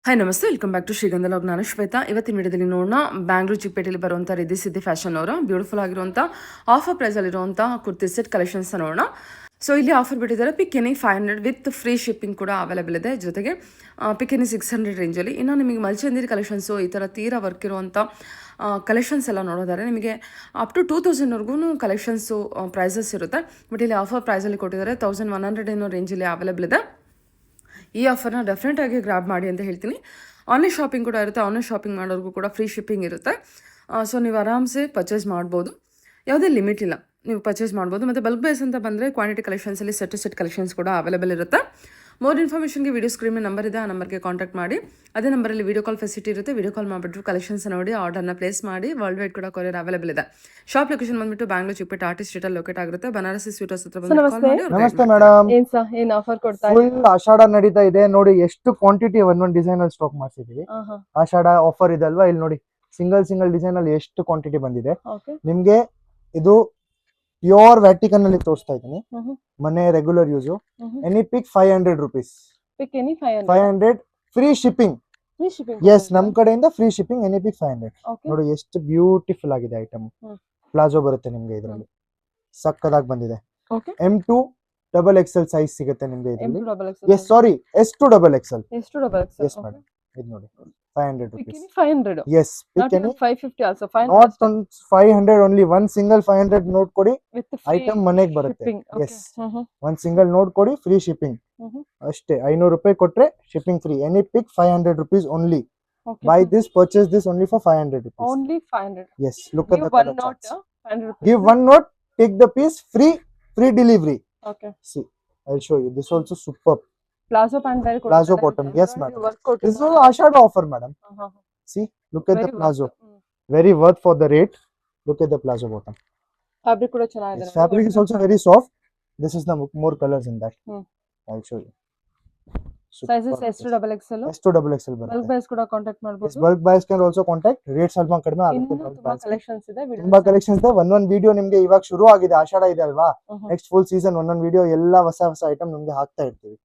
Hi ನಮಸ್ತೆ, welcome back to ಶ್ರೀಗಂಧ log. ನಾನು ಶ್ವೇತಾ. ಇವತ್ತಿನ ವಿಡಿಯೋದಲ್ಲಿ ನೋಡೋಣ ಬ್ಯಾಂಗ್ಳೂರು ಚಿಕ್ಕಪೇಟೆಯಲ್ಲಿ ಬರುವಂಥ ರಿದ್ದಿ ಸಿದ್ದಿ ಫ್ಯಾಷನ್ ಅವರ ಬ್ಯೂಟಿಫುಲ್ ಆಗಿರುವಂಥ ಆಫರ್ ಪ್ರೈಸಲ್ಲಿರುವಂಥ ಕುರ್ತಿ ಸೆಟ್ ಕಲೆಕ್ಷನ್ಸ್ ನೋಡೋಣ. ಸೊ ಇಲ್ಲಿ ಆಫರ್ ಬಿಟ್ಟಿದ್ದಾರೆ. ಪಿಕ್ ಎನಿ 500 ವಿತ್ ಫ್ರೀ ಶಿಪ್ಪಿಂಗ್ ಕೂಡ ಅವೈಲೇಬಲ್ ಇದೆ. ಜೊತೆಗೆ ಪಿಕ್ ಎನಿ 600 ರೇಂಜಲ್ಲಿ. ಇನ್ನು ನಿಮಗೆ ಮಲ್ಚಂದಿರಿ ಕಲೆಕ್ಷನ್ಸು, ಈ ಥರ ತೀರಾ ವರ್ಕ್ ಇರುವಂಥ ಕಲೆಕ್ಷನ್ಸ್ ಎಲ್ಲ ನೋಡೋದಾದ್ರೆ ನಿಮಗೆ ಅಪ್ ಟು 2000ವರೆಗೂ ಕಲೆಕ್ಷನ್ಸು ಪ್ರೈಸಸ್ ಇರುತ್ತೆ. ಬಟ್ ಇಲ್ಲಿ ಆಫರ್ ಪ್ರೈಸಲ್ಲಿ ಕೊಟ್ಟಿದ್ದಾರೆ. 1100 ಏನೋ ರೇಂಜಲ್ಲಿ ಅವೈಲೇಬಲ್ ಇದೆ. ಈ ಆಫರ್ನ ಡೆಫಿನೆಟಾಗಿ ಗ್ರಾಬ್ ಮಾಡಿ ಅಂತ ಹೇಳ್ತೀನಿ. ಆನ್ಲೈನ್ ಶಾಪಿಂಗ್ ಕೂಡ ಇರುತ್ತೆ. ಆನ್ಲೈನ್ ಶಾಪಿಂಗ್ ಮಾಡೋರಿಗೂ ಕೂಡ ಫ್ರೀ ಶಿಪ್ಪಿಂಗ್ ಇರುತ್ತೆ. ಸೊ ನೀವು ಆರಾಮ್ಸೆ ಪರ್ಚೇಸ್ ಮಾಡ್ಬೋದು. ಯಾವುದೇ ಲಿಮಿಟ್ ಇಲ್ಲ, ನೀವು ಪರ್ಚೇಸ್ ಮಾಡ್ಬೋದು. ಮತ್ತು ಬಲ್ಕ್ ಬೇಸ್ ಅಂತ ಬಂದರೆ ಕ್ವಾಂಟಿಟಿ ಕಲೆಕ್ಷನ್ಸಲ್ಲಿ ಸೆಟ್ ಕಲೆಕ್ಷನ್ಸ್ ಕೂಡ ಅವೈಲೇಬಲ್ ಇರುತ್ತೆ. ಮೋರ್ ಇನ್ಫಾರ್ಮೇಷನ್ಗೆ ವಿಡಿಯೋ ಸ್ಕ್ರೀನ್ ನಂಬರ್ ಇದೆ, ಆ ನಂಬರ್ಗೆ ಕಾಂಟ್ಯಾಕ್ಟ್ ಮಾಡಿ. ಅದೇ ನಂಬರಲ್ಲಿ ವಿಡಿಯೋ ಕಾಲ್ ಫೆಸಿಲಿಟಿ ಇರುತ್ತೆ. ವಿಡಿಯೋ ಕಾಲ್ ಮಾಡಿಬಿಟ್ಟು ಕಲೆಕ್ಷನ್ಸ್ ನೋಡಿ ಆರ್ಡರ್ನ ಪ್ಲೇಸ್ ಮಾಡಿ. ವರ್ಲ್ಡ್ ವೈಡ್ ಕೂಡ ಕೊರಿಯರ್ ಅವೈಲೇಬಲ್ ಇದೆ. ಶಾಪ್ ಲೊಕೇಶನ್ ಬಂದ್ಬಿಟ್ಟು ಬ್ಯಾಂಗ್ಳೂರು ಚಿಕ್ಕಪೇಟೆ ಆರ್ಟಿಸ್ಟ್ ಸ್ಟ್ರೀಟಲ್ಲಿ ಲೊಕೇಟ್ ಆಗುತ್ತೆ. ಬನಾರಸಿ ಸ್ವೀಟ್ ಹೌಸ್ ಹತ್ರ ಬಂದು ಕಾಲ್ ಮಾಡಿ. ನಮಸ್ತೆ ಮೇಡಮ್. ಏನ್ ಆಫರ್ ಕೊಡ್ತಾ ಫುಲ್ ಆಷಾಢ ನಡೀತಾ ಇದೆ ನೋಡಿ. ಎಷ್ಟು ಕ್ವಾಂಟಿಟಿ ಒಂದೊಂದು ಡಿಸೈನ್ ಅಲ್ಲಿ ಸ್ಟಾಕ್ ಮಾಡ್ಸಿದೀವಿ. ಆಷಾಢ ಆಫರ್ ಇದೆ ಅಲ್ವಾ. ಇಲ್ಲಿ ನೋಡಿ, ಸಿಂಗಲ್ ಡಿಸೈನ್ ಅಲ್ಲಿ ಎಷ್ಟು ಕ್ವಾಂಟಿಟಿ ಬಂದಿದೆ ನಿಮ್ಗೆ. ಇದು ಪ್ಯೂರ್ ವ್ಯಾಟಿಕನ್ ಅಲ್ಲಿ ತೋರಿಸ್ತಾ ಇದ್ದೀನಿ. ಮನೆ regular use. Any pick 500 rupees. Pick any 500 free shipping. Yes, ನಮ್ ಕಡೆಯಿಂದ ಫ್ರೀ ಶಿಪ್ಪಿಂಗ್. Any pick 500. ನೋಡಿ ಎಷ್ಟು ಬ್ಯೂಟಿಫುಲ್ ಆಗಿದೆ ಐಟಮ್. ಪ್ಲಾಜೋ ಬರುತ್ತೆ ನಿಮ್ಗೆ ಇದರಲ್ಲಿ. ಸಕ್ಕದಾಗಿ ಬಂದಿದೆ. M2 XXL ಸೈಜ್ ಸಿಗುತ್ತೆ ನಿಮ್ಗೆ ಇದರಲ್ಲಿ. ಎಸ್ ಸಾರಿ, S2 XXL. ಎಸ್ ಮೇಡಮ್, ಇದು ನೋಡಿ 500 rupees. 500. Yes, Not pick even any. 550 also. Not on 500 only. One single 500 note kodi, With the free item ಮನೆಗೆ ಬರುತ್ತೆ. shipping. Okay. Yes, one single note kodi, free shipping. ಅಷ್ಟೇ, 500 ರೂಪಾಯಿ ಕೊಟ್ರೆ shipping free. Any pick 500 rupees only. Okay. Buy this, purchase this only for 500 rupees. Only 500. Yes, look at Give the one color note. charts. 500 rupees. Give one note, take the piece, free delivery. Okay. See, I'll show you. This also superb. Plazo pant wear ಕೊಡ್ತಾರೆ. Plazo bottom. Yes, madam. Work ಕೊಡ್ತಾರೆ. This is also Ashada offer, madam. See, look at the plazo. Very worth for the rate. Look at the plazo bottom. Fabric ಕೂಡ ಚೆನ್ನಾಗಿದೆ. This fabric is also very soft. This is the more colors in that. I'll show you. Sizes S2 XXL. S2 XXL Bulk ಬರುತ್ತೆ. buyers ಕೂಡ contact Yes, ಮಾಡಬಹುದು. bulk buyers can also contact. Rates ಸ್ವಲ್ಪ ಕಡಿಮೆ ಆಗುತ್ತೆ. ಇನ್ನು bulk ತುಂಬಾ buyers. Collections ಇದೆ. ತುಂಬಾ ಕಲೆಕ್ಷನ್ಸ್ ಇದೆ. ಒಂದೊಂದು ವಿಡಿಯೋ ನಿಮ್ಗೆ ಇವಾಗ ಶುರು ಆಗಿದೆ. ಆಷಾಢ ಇದೆ ಅಲ್ವಾ. ನೆಕ್ಸ್ಟ್ ಫುಲ್ ಸೀಸನ್ ಒಂದೊಂದು ವಿಡಿಯೋ ಎಲ್ಲ ಹೊಸ ಐಟಮ್ ನಿಮ್ಗೆ ಹಾಕ್ತಾ ಇರ್ತೀವಿ.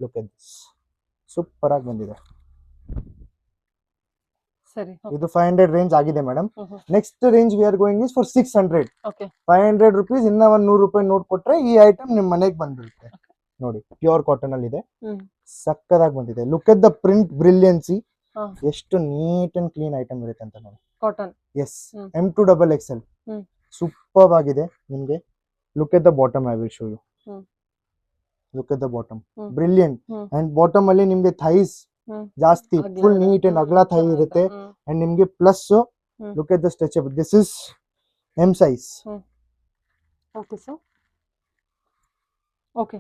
Look at this. ಸೂಪರ್ ಆಗಿ ಬಂದಿದೆ. ಸರಿ. ಇದು 500 ರೇಂಜ್ ಆಗಿದೆ madam. Next range we are going is for 600. Okay. 500 rupees. ಇನ್ನ ಒಂದು 100 ರೂಪಾಯಿ ನೋಟ್ ಕೊಟ್ರೆ ಈ ಐಟಮ್ ನಿಮ್ ಮನೆಗೆ ಬಂದ್ಬಿಡುತ್ತೆ. ನೋಡಿ, ಪ್ಯೂರ್ ಕಾಟನ್ ಅಲ್ಲಿ ಇದೆ. ಸಕ್ಕದಾಗಿ ಬಂದಿದೆ. Look at the print brilliancy. ಎಷ್ಟು ನೀಟ್ ಅಂಡ್ ಕ್ಲೀನ್ ಐಟಮ್ ಇರುತ್ತೆ ಅಂತ ನೋಡಿ. Cotton. S, M2 XXL. Super ಆಗಿದೆ ನಿಮ್ಗೆ. Look at the bottom. I will show you. Look at the bottom. Brilliant. And bottom ಅಲ್ಲಿ ನಿಮ್ಗೆ ಥೈಸ್ ಜಾಸ್ತಿ ಫುಲ್ ನೀಟ್ ಅಂಡ್ ಅಗಲ ಥೈ ಇರುತ್ತೆ. ಅಂಡ್ ನಿಮ್ಗೆ plus look at the stretchable. This is M size. Okay sir. Okay.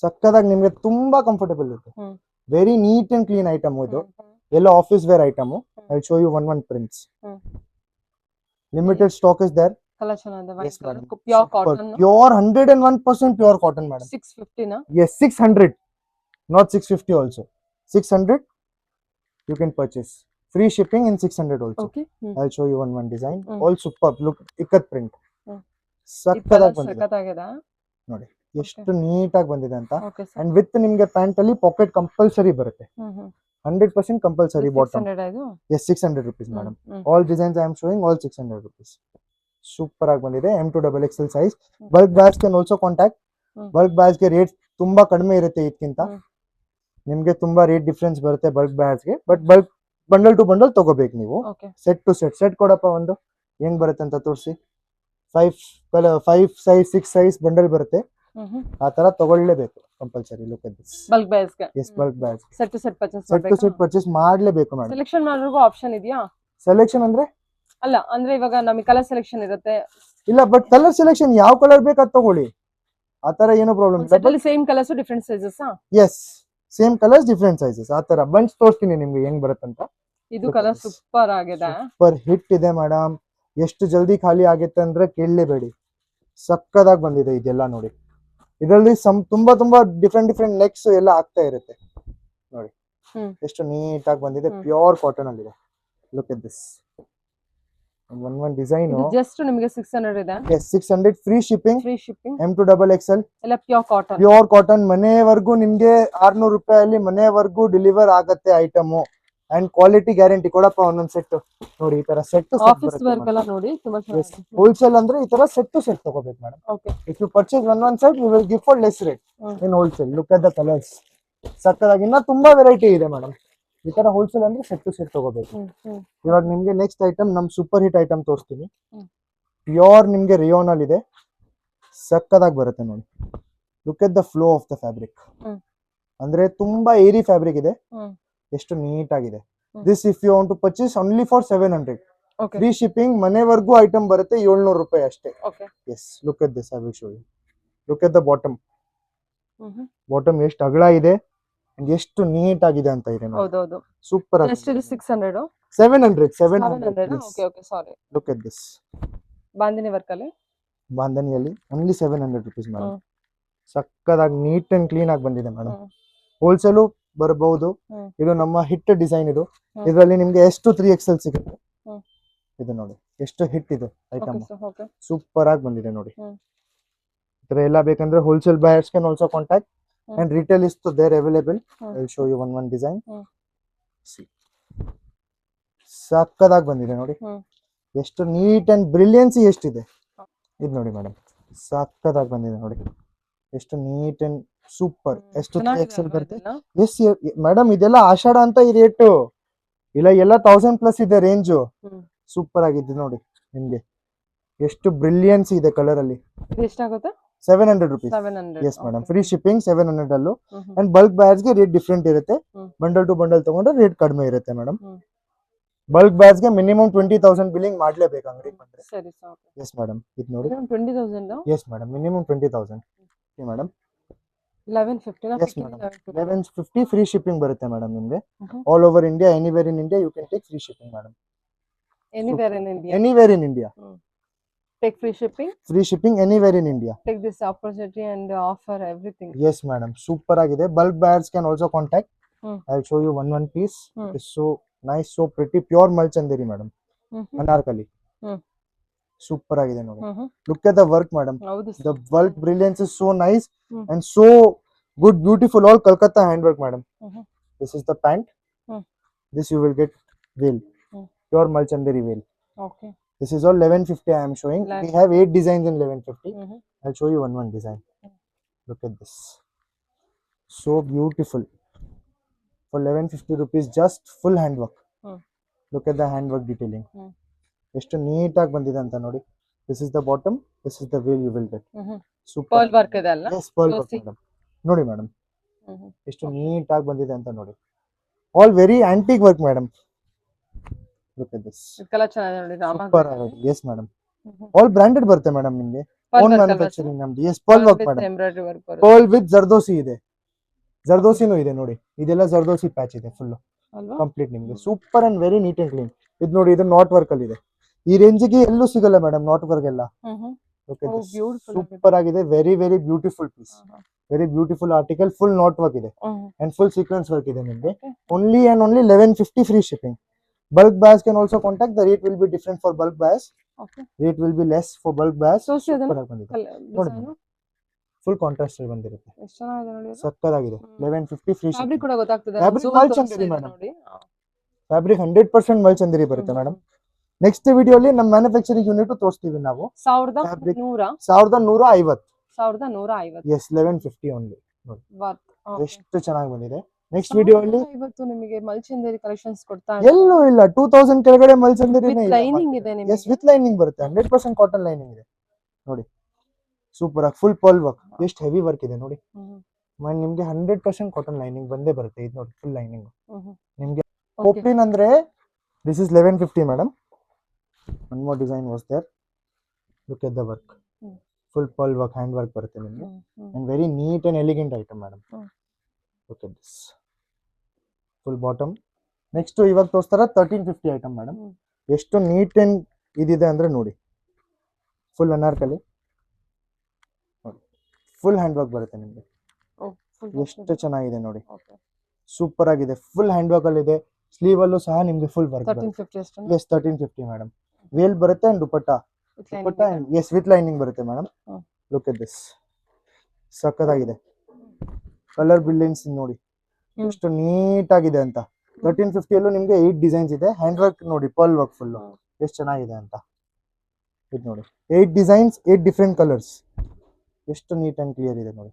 ಸಕ್ಕದಾಗಿ ನಿಮ್ಗೆ ತುಂಬಾ comfortable ಇರುತ್ತೆ. Very neat and clean item ಇದು. ಎಲ್ಲ office wear item. I show you one prints. Limited stock is there. Colour ಚೆನ್ನಾಗಿದೆ. Yes, madam. Pure cotton. Pure 101% pure cotton, madam. 650 ನಾ? Yes, 600. Not 650 also. 600 you can purchase. Free shipping in 600 also. Okay. I'll show you one design. All superb. Look, ikat print. ಸಕ್ಕದಾಗಿ ಬಂದಿದೆ ಸಕ್ಕತ್ತಾಗಿದೆ ನೋಡಿ. ಎಷ್ಟು neat ಆಗಿ ಬಂದಿದೆ ಅಂತ. Okay sir. And with ನಿಮ್ಗೆ pant ಅಲ್ಲಿ ಪಾಕೆಟ್ ಕಂಪಲ್ಸರಿ ಬರುತ್ತೆ. 100% ಕಂಪಲ್ಸರಿ ಬಾಟಮ್. 600 ಇದು? Yes, 600 rupees, madam. All designs I am showing, all 600 rupees. Super ಆಗಿ ಬಂದಿದೆ. M2 XXL size. Bulk buyers can also contact. Bulk buyers ಗೆ ರೇಟ್ ತುಂಬಾ ಕಡಿಮೆ ಇರುತ್ತೆ ಇದಕ್ಕಿಂತ. ನಿಮ್ಗೆ ತುಂಬಾ ರೇಟ್ ಡಿಫರೆನ್ಸ್ ಬರುತ್ತೆ ಬಲ್ಕ್ ಬಯರ್ಸ್ ಗೆ. But bulk bundle to bundle ತಗೋಬೇಕು ನೀವು. ಸೆಟ್ ಟು ಸೆಟ್ ಕೊಡಪ್ಪ. ಒಂದು ಹೆಂಗ್ ಬರುತ್ತೆ ಅಂತ ತೋರಿಸಿ. 5 size 6 size ಬಂಡಲ್ ಬರುತ್ತೆ. ಆ ತರ ತಗೊಳ್ಳೇಬೇಕು compulsory. Look at this. Bulk buys ಗೆ. Yes, bulk buys. Set to set purchase set to set purchase ಮಾಡಲೇಬೇಕು ಮೇಡಮ್. ಸೆಲೆಕ್ಷನ್ ಮಾಡೋರ್ಗೂ ಆಪ್ಷನ್ ಇದೆಯಾ? ಸೆಲೆಕ್ಷನ್ ಅಂದ್ರೆ ಅಲ್ಲ, ಅಂದ್ರೆ ಇವಾಗ ನಮಗೆ ಕಲರ್ ಸೆಲೆಕ್ಷನ್ ಇರುತ್ತೆ. ಇಲ್ಲ, ಬಟ್ ಕಲರ್ ಸೆಲೆಕ್ಷನ್ ಯಾವ ಕಲರ್ ಬೇಕು ಅದು ತಗೊಳ್ಳಿ. ಆ ತರ ಏನೋ ಪ್ರಾಬ್ಲಮ್ ಇಲ್ಲ. Set same colours different sizes. Yes, same colours different sizes. ಆ ತರ ಬಂಚ್ ತೋರಿಸ್ತೀನಿ ನಿಮ್ಗೆ ಹೆಂಗ್ ಬರುತ್ತಂತ. ಇದು ಕಲರ್ ಸೂಪರ್ ಆಗಿದೆ. ಸೂಪರ್ ಹಿಟ್ ಇದೆ ಮೇಡಮ್. ಎಷ್ಟು ಜಲ್ದಿ ಖಾಲಿ ಆಗುತ್ತೆ ಅಂದ್ರೆ ಕೇಳಲೇಬೇಡಿ. ಸಕ್ಕದಾಗಿ ಬಂದಿದೆ ಇದೆಲ್ಲ ನೋಡಿ. ಇದರಲ್ಲಿ ತುಂಬಾ ಡಿಫ್ರೆಂಟ್ ನೆಕ್ಸ್ ಎಲ್ಲ ಆಗ್ತಾ ಇರುತ್ತೆ ನೋಡಿ. ಎಷ್ಟು ನೀಟ್ ಆಗಿ ಬಂದಿದೆ. ಪ್ಯೂರ್ ಕಾಟನ್ ಅಲ್ಲಿ ಇದೆ. Look at this. one design just ನಿಮಗೆ 600 ಇದೆ. yes 600 free shipping M2 XXL ಎಲ್ಲ ಪ್ಯೂರ್ ಕಾಟನ್ ಮನೆವರೆಗೂ ನಿಮಗೆ 600 ರೂಪಾಯಿಯಲ್ಲಿ ಮನೆವರೆಗೂ ಡೆಲಿವರ್ ಆಗುತ್ತೆ ಐಟಮ್. ಅಂಡ್ ಕ್ವಾಲಿಟಿ ಗ್ಯಾರಂಟಿ ಕೊಡಪ್ಪ ಒಂದೊಂದ್ ಸೆಟ್ ನೋಡಿ ಈ ತರ ಸೆಟ್ ಆಫೀಸ್ ವರ್ಕ್ ಎಲ್ಲ ನೋಡಿ ತುಂಬಾ ಚೆನ್ನಾಗಿದೆ. ಹೋಲ್ಸೇಲ್ ಅಂದ್ರೆ ಈ ತರ ಸೆಟ್ ಟು ಸೆಟ್ ತಗೋಬೇಕು madam. Okay. If you purchase one set you will give for less rate in wholesale. Look at the colours ಸಕ್ಕದಾಗಿ ಇನ್ನ ತುಂಬಾ ವೆರೈಟಿ ಇದೆ ಮೇಡಮ್. ಈ ತರ ಹೋಲ್ಸೇಲ್ ಅಂದ್ರೆ ಸೆಟ್ ಟು ಸೆಟ್ ತಗೋಬೇಕು. ಇವಾಗ ನಿಮ್ಗೆ ನೆಕ್ಸ್ಟ್ ಐಟಮ್ ನಮ್ ಸೂಪರ್ ಹಿಟ್ ಐಟಮ್ ತೋರಿಸ್ತೀನಿ. ಪ್ಯೂರ್ ನಿಮ್ಗೆ ರಿಯೋನ್ ಅಲ್ಲಿ ಇದೆ, ಸಕ್ಕದಾಗಿ ಬರುತ್ತೆ ನೋಡಿ. Look at the flow of the fabric, ಅಂದ್ರೆ ತುಂಬಾ ಏರಿ ಫ್ಯಾಬ್ರಿಕ್ ಇದೆ, ಎಷ್ಟು ನೀಟ್ ಆಗಿದೆ. This if you want to purchase only for 700. Free shipping, ಮನೆವರೆಗೂ ಐಟಮ್ ಬರುತ್ತೆ 700 ರೂಪಾಯಿ ಅಷ್ಟೇ. Yes, look at this, I will show you. Look at the bottom, bottom ಎಷ್ಟು ಅಗಲ ಇದೆ and ಎಷ್ಟು ನೀಟ್ ಆಗಿದೆ ಅಂತ ಇದೆ ನೋಡಿ. ಸೂಪರ್ ಆಗಿದೆ. 600 700. Okay okay, sorry. Look at this, bandhani work ಅಲ್ಲಿ, ಬಾಂಧನಿಯಲ್ಲಿ ಓನ್ಲಿ 700 rupees ಮೇಡಮ್. ಸಕ್ಕದಾಗಿ ನೀಟ್ ಅಂಡ್ ಕ್ಲೀನ್ ಆಗಿ ಬಂದಿದೆ ಮೇಡಮ್. ಹೋಲ್ಸೇಲು ಬರಬಹುದು. ಇದು ನಮ್ಮ ಹಿಟ್ ಡಿಸೈನ್. ಇದು ಇದರಲ್ಲಿ ನಿಮ್ಗೆ ಎಷ್ಟು 3XL ಸಿಗುತ್ತೆ. ಇದು ನೋಡಿ ಎಷ್ಟು ಹಿಟ್ ಇದು ಐಟಮ್, ಸೂಪರ್ ಆಗಿ ಬಂದಿದೆ ನೋಡಿ. ಇತರ ಎಲ್ಲ ಬೇಕಂದ್ರೆ wholesale buyers can also contact and retail is there available. I will show you one design. ಸಕ್ಕದಾಗಿ ಬಂದಿದೆ ನೋಡಿ, ಎಷ್ಟು ನೀಟ್ ಅಂಡ್ ಬ್ರಿಲಿಯನ್ಸಿ ಎಷ್ಟಿದೆ. ಇದು ನೋಡಿ ಮೇಡಮ್, ಸಕ್ಕದಾಗಿ ಬಂದಿದೆ ನೋಡಿ, ಎಷ್ಟು ನೀಟ್ ಅಂಡ್ ಸೂಪರ್. ಎಷ್ಟು 3XL ಬರುತ್ತೆ. ಎಸ್ ಮೇಡಮ್, ಇದೆಲ್ಲ ಆಷಾಢ ಅಂತ ಈ ರೇಟು ಇಲ್ಲ, ಎಲ್ಲ 1000+ ಇದೆ ರೇಂಜು. ಸೂಪರ್ ಆಗಿದೆ ನೋಡಿ, ನಿಮ್ಗೆ ಎಷ್ಟು ಬ್ರಿಲಿಯನ್ಸ್ ಇದೆ ಕಲರ್ ಅಲ್ಲಿ. ಎಷ್ಟಾಗುತ್ತೆ? 700 rupees. Yes madam, free shipping 700 ಅಲ್ಲೂ. ಅಂಡ್ ಬಲ್ಕ್ ಬಯರ್ಸ್ ಗೆ ರೇಟ್ ಡಿಫ್ರೆಂಟ್ ಇರುತ್ತೆ. ಬಂಡಲ್ ಟು ಬಂಡಲ್ ತಗೊಂಡ್ರೆ ರೇಟ್ ಕಡಿಮೆ ಇರುತ್ತೆ ಮೇಡಮ್. ಬಲ್ಕ್ ಬ್ಯಾಗ್ಸ್ ಗೆ ಮಿನಿಮಮ್ 20,000 ಬಿಲ್ಲಿಂಗ್ ಮಾಡ್ಲೇಬೇಕು ಅಂಗಡಿಗೆ ಬಂದ್ರೆ. ಎಸ್ ಮೇಡಮ್, ಇದು ನೋಡಿ 20,000. Yes madam, minimum 20,000 madam. 1150 free shipping ಬರುತ್ತೆ ಮೇಡಮ್ ನಿಮ್ಗೆ. All over India, anywhere in India you can take free shipping madam. Anywhere in India. Anywhere in India. Take free shipping. Free shipping anywhere in India. Take this opportunity and offer everything. Yes madam, super agide. Bulk buyers can also contact. I'll show you one piece. It's so nice, so pretty, pure Malchandari madam. Anarkali. Super agide ನೋಡಿ. Look at the work madam. The work brilliance is so nice and so good, beautiful, all Kolkata handwork madam. This is the pant. This you will get veil, pure Malchandari veil. Okay. This is all 1150 I am showing. We have 8 designs in 1150. I'll show you one design. Look at this, so beautiful. For 1150 rupees, just full handwork. Look at the handwork detailing. ಎಷ್ಟು neat ಆಗಿ ಬಂದಿದೆ ಅಂತ ನೋಡಿ. This is the bottom, this is the veil you will get. Super. Pearl work ಇದೆ ಅಲ್ಲ? Yes, pearl work madam. ನೋಡಿ madam, ಎಷ್ಟು neat ಆಗಿ ಬಂದಿದೆ ಅಂತ ನೋಡಿ. All very antique work madam. Look at this. Colour ಚೆನ್ನಾಗಿದೆ ನೋಡಿ, ರಾಮ. Super ಆಗಿದೆ. Yes madam. All branded ಬರುತ್ತೆ madam ನಿಮಗೆ. Own manufacturing ನಮ್ದು. Yes, pearl work madam. Embroidery work ಬರುತ್ತೆ. Pearl with zardosi ಇದೆ. ಜರ್ದೋಸಿನೂ ಇದೆ ನೋಡಿ, ಇದೆಲ್ಲ ಜರ್ದೋಸಿ ಪ್ಯಾಚ್ ಇದೆ ಫುಲ್ ಕಂಪ್ಲೀಟ್ ನಿಮಗೆ. Super and very neat and clean. ಇದು ನೋಡಿ, ಇದು ನಾಟ್ ವರ್ಕ್ ಅಲ್ಲಿ ಇದೆ. ಈ ರೇಂಜಿಗೆ ಎಲ್ಲೂ ಸಿಗಲ್ಲ ಮೇಡಮ್ ನಾಟ್ ವರ್ಕ್ ಎಲ್ಲ. ಸೂಪರ್ ಆಗಿದೆ, very very beautiful piece, very beautiful article. Full knot work ಇದೆ ಅಂಡ್ ಫುಲ್ ಸೀಕ್ವೆನ್ಸ್ ವರ್ಕ್ ಇದೆ ನಿಮಗೆ. Only and only 1150 free shipping. Bulk buyers can also contact. The rate will be different for bulk buyers. Rate will be less for bulk buyers. Full contrast ಅಲ್ಲಿ ಬಂದಿರುತ್ತೆ. ಎಷ್ಟು ಚೆನ್ನಾಗಿದೆ ನೋಡಿ, ಸಕ್ಕತ್ತಾಗಿದೆ. 1150 free shipping. Fabric ಕೂಡ ಗೊತ್ತಾಗ್ತದೆ. ಫ್ಯಾಬ್ರಿಕ್ ಮಲ್ಚಂದರಿ ಮೇಡಮ್, ಫ್ಯಾಬ್ರಿಕ್ 100% ಮಲ್ಚಂದರಿ ಬರುತ್ತೆ madam. Next video ಅಲ್ಲಿ ನಮ್ಮ ಮ್ಯಾನುಫ್ಯಾಕ್ಚರಿಂಗ್ ಯೂನಿಟ್ ತೋರಿಸ್ತೀವಿ ನಾವು. 1150. Yes, 1150 only. ಎಷ್ಟು ಚೆನ್ನಾಗಿ ಬಂದಿದೆ. ನೆಕ್ಸ್ಟ್ ವಿಡಿಯೋ ಅಲ್ಲಿ ಇವತ್ತು ನಿಮಗೆ ಮಲ್ಚಂದರಿ ಕಲೆಕ್ಷನ್ಸ್ ಕೊಡ್ತಾ ಎಲ್ಲೂ ಇಲ್ಲ. 2000 ಕೆಳಗಡೆ ಮಲ್ಚಂದರಿ ಲೈನಿಂಗ್ ಇದೆ ನಿಮಗೆ. ಎಸ್, ವಿತ್ ಲೈನಿಂಗ್ ಬರುತ್ತೆ. 100% ಕಾಟನ್ ಲೈನಿಂಗ್ ಇದೆ ನೋಡಿ. ಸೂಪರ್ ಆಗಿ ಫುಲ್ ಪರ್ಲ್ ವರ್ಕ್, ಎಷ್ಟು ಹೆವಿ ವರ್ಕ್ ಇದೆ ನೋಡಿ. ನಿಮ್ಗೆ 100% ಕಾಟನ್ ಲೈನಿಂಗ್ ಬಂದೇ ಬರುತ್ತೆ. ಇದು ನೋಡಿ ಫುಲ್ ಲೈನಿಂಗ್ ನಿಮ್ಗೆ. ಪೋಪ್ಲಿನ್ ಅಂದ್ರೆ this is 1150 madam. One more design was there. Look at the work, full pearl work, hand work ಬರುತ್ತೆ ನಿಮ್ಗೆ and very neat and elegant item madam. Look at this full bottom. Next ಇವಾಗ ತೋರಿಸ್ತಾರ 1350 item madam. ಎಷ್ಟು neat and ಇದಿದೆ ಅಂದ್ರೆ ನೋಡಿ. Full Anarkali, full hand work ಬರುತ್ತೆ ನಿಮ್ಗೆ. ಎಷ್ಟು ಚೆನ್ನಾಗಿದೆ ನೋಡಿ, ಸೂಪರ್ ಆಗಿದೆ. ಫುಲ್ ಹ್ಯಾಂಡ್ ವರ್ಕ್ ಅಲ್ಲಿ ಇದೆ. ಸ್ಲೀವ್ ಅಲ್ಲೂ ಸಹ ನಿಮ್ಗೆ ಫುಲ್ ವರ್ಕ್ ಬರುತ್ತೆ. Yes, 1350 madam. ವೇಲ್ ಬರುತ್ತೆ and dupatta yes with lining ಬರುತ್ತೆ ಮೇಡಮ್. ಲುಕ್ ಎಟ್ ದಿಸ್, ಸಕ್ಕತ್ತಾಗಿದೆ. ಕಲರ್ ಬಿಲ್ಡಿಂಗ್ಸ್ ನೋಡಿ ಎಷ್ಟು ನೀಟ್ ಆಗಿದೆ ಅಂತ. 1350 ಅಲ್ಲೂ ನಿಮ್ಗೆ 8 ಡಿಸೈನ್ಸ್ ಇದೆ. ಹ್ಯಾಂಡ್ ವರ್ಕ್ ನೋಡಿ, ಪರ್ಲ್ ವರ್ಕ್ ಫುಲ್ ಎಷ್ಟು ಚೆನ್ನಾಗಿದೆ ಅಂತ. ಇದು ನೋಡಿ 8 ಡಿಸೈನ್ಸ್, 8 ಡಿಫ್ರೆಂಟ್ ಕಲರ್ಸ್, ಎಷ್ಟು ನೀಟ್ ಅಂಡ್ ಕ್ಲಿಯರ್ ಇದೆ ನೋಡಿ.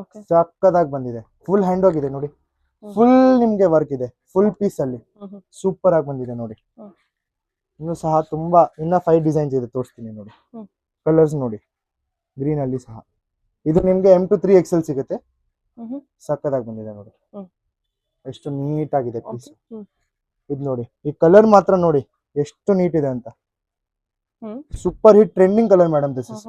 ಓಕೆ ಸಕ್ಕದಾಗಿ ಬಂದಿದೆ. ಫುಲ್ ಹ್ಯಾಂಡ್ ವರ್ಕ್ ಇದೆ ನೋಡಿ, ಫುಲ್ ನಿಮ್ಗೆ ವರ್ಕ್ ಇದೆ ಫುಲ್ ಪೀಸ್ ಅಲ್ಲಿ. ಸೂಪರ್ ಆಗಿ ಬಂದಿದೆ ನೋಡಿ. ಇನ್ನು ಸಹ ತುಂಬಾ ಇನ್ನ 5 ಡಿಸೈನ್ಸ್ ಇದೆ, ತೋರಿಸ್ತೀನಿ ನೋಡಿ. ಕಲರ್ಸ್ ನೋಡಿ, ಗ್ರೀನ್ ಅಲ್ಲಿ ಸಹ. ಇದು ನಿಮ್ಗೆ M to 3XL ಸಿಗುತ್ತೆ. ಸಕ್ಕದಾಗಿ ಬಂದಿದೆ ನೋಡಿ, ಎಷ್ಟು ನೀಟ್ ಆಗಿದೆ ಪೀಸ್. ಇದು ನೋಡಿ, ಈ ಕಲರ್ ಮಾತ್ರ ನೋಡಿ ಎಷ್ಟು ನೀಟ್ ಇದೆ ಅಂತ. Super hit trending colour madam. This is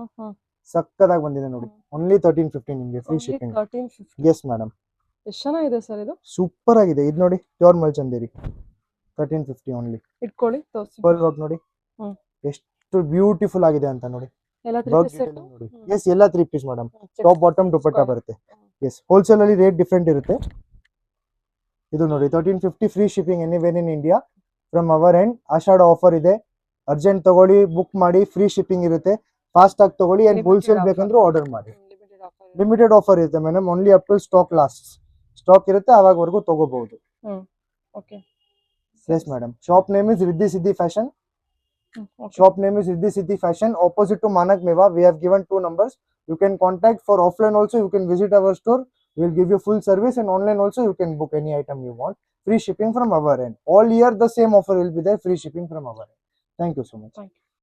ಸಕ್ಕದಾಗಿ ಬಂದಿದೆ ನೋಡಿ. ಓನ್ಲಿ 1350 ನಿಮ್ಗೆ ಫ್ರೀ ಶಿಪ್ಪಿಂಗ್. 1350 ಎಸ್ ಮೇಡಮ್, ಎಷ್ಟು ಚೆನ್ನಾಗಿದೆ ಸರ್ ಇದು. ಸೂಪರ್ ಆಗಿದೆ. ಇದು ನೋಡಿ ಪ್ಯೂರ್ ಮಲ್ಚಂದೇರಿ, 1350 ಓನ್ಲಿ. ಇಟ್ಕೊಳ್ಳಿ ತೋರಿಸಿ. ಪರ್ಲ್ ವರ್ಕ್ ನೋಡಿ ಎಷ್ಟು ಬ್ಯೂಟಿಫುಲ್ ಆಗಿದೆ ಅಂತ ನೋಡಿ. ಎಲ್ಲ ವರ್ಕ್ ನೋಡಿ. ಎಸ್, ಎಲ್ಲ 3 piece madam. Top bottom dupatta ಬರುತ್ತೆ. ಎಸ್, ಹೋಲ್ಸೇಲ್ ಅಲ್ಲಿ ರೇಟ್ ಡಿಫ್ರೆಂಟ್ ಇರುತ್ತೆ. ಇದು ನೋಡಿ 1350 free shipping anywhere in India from our end. Ashadha offer ಇದೆ, ಅರ್ಜೆಂಟ್ ತಗೊಳ್ಳಿ, ಬುಕ್ ಮಾಡಿ, ಫ್ರೀ ಶಿಪ್ಪಿಂಗ್ ಇರುತ್ತೆ. ಫಾಸ್ಟ್ ಆಗಿ ತಗೊಳ್ಳಿ. ಅಂಡ್ ಹೋಲ್ಸೇಲ್ ಬೇಕಂದ್ರೆ ಆರ್ಡರ್ ಮಾಡಿ. ಲಿಮಿಟೆಡ್ ಆಫರ್ ಇರುತ್ತೆ madam, only up to stock last. Stock ಇರುತ್ತೆ ಆವಾಗವರೆಗೂ ತಗೋಬಹುದು. Okay yes madam. Shop name is Riddhi Siddhi fashion. Shop name is Riddhi Siddhi Fashion, opposite to Manak Meva. We have given 2 numbers. You can contact for offline also. You can visit our store. We will give you full service, and online also you can book any item you want. Free shipping from our end. All year the same offer will be there. Free shipping from our end. Thank you so much. Thank you.